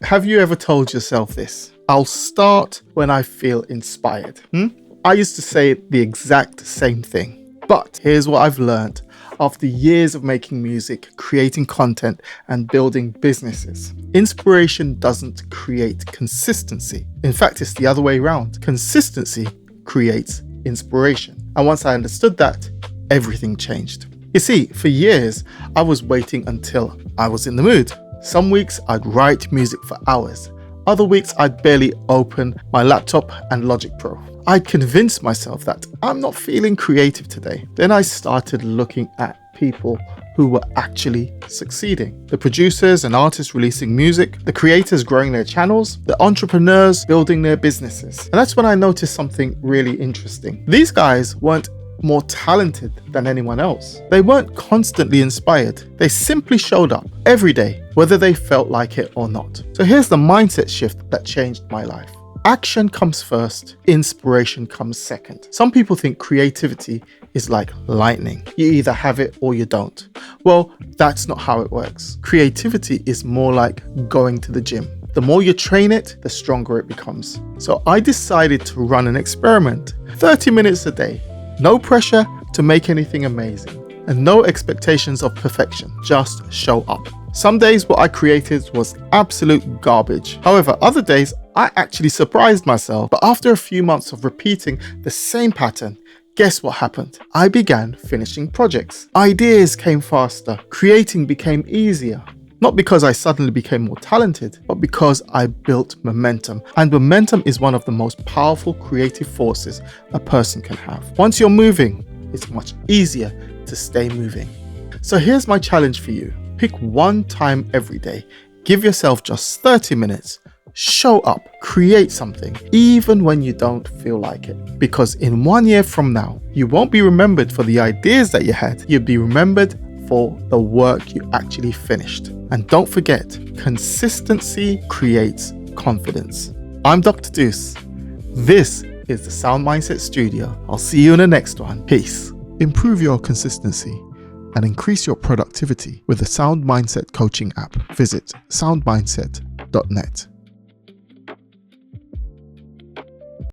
Have you ever told yourself this? I'll start when I feel inspired. I used to say the exact same thing. But here's what I've learned after years of making music, creating content, and building businesses. Inspiration doesn't create consistency. In fact, it's the other way around. Consistency creates inspiration. And once I understood that, everything changed. You see, for years, I was waiting until I was in the mood. Some weeks I'd write music for hours. Other weeks I'd barely open my laptop and Logic Pro. I'd convince myself that I'm not feeling creative today. Then I started looking at people who were actually succeeding. The producers and artists releasing music, the creators growing their channels, the entrepreneurs building their businesses. And that's when I noticed something really interesting. These guys weren't more talented than anyone else. They weren't constantly inspired. They simply showed up every day, whether they felt like it or not. So here's the mindset shift that changed my life. Action comes first, inspiration comes second. Some people think creativity is like lightning. You either have it or you don't. Well, that's not how it works. Creativity is more like going to the gym. The more you train it, the stronger it becomes. So I decided to run an experiment. 30 minutes a day. No pressure to make anything amazing, and no expectations of perfection, just show up. Some days what I created was absolute garbage. However, other days I actually surprised myself. But after a few months of repeating the same pattern, guess what happened? I began finishing projects. Ideas came faster. Creating became easier. Not because I suddenly became more talented, but because I built momentum. And momentum is one of the most powerful creative forces a person can have. Once you're moving, it's much easier to stay moving. So here's my challenge for you. Pick one time every day. Give yourself just 30 minutes. Show up, create something, even when you don't feel like it. Because in 1 year from now, you won't be remembered for the ideas that you had. You'll be remembered for the work you actually finished. And don't forget, consistency creates confidence. I'm Dr. Deuce. This is the Sound Mindset Studio. I'll see you in the next one. Peace. Improve your consistency and increase your productivity with the Sound Mindset coaching app. Visit soundmindset.net.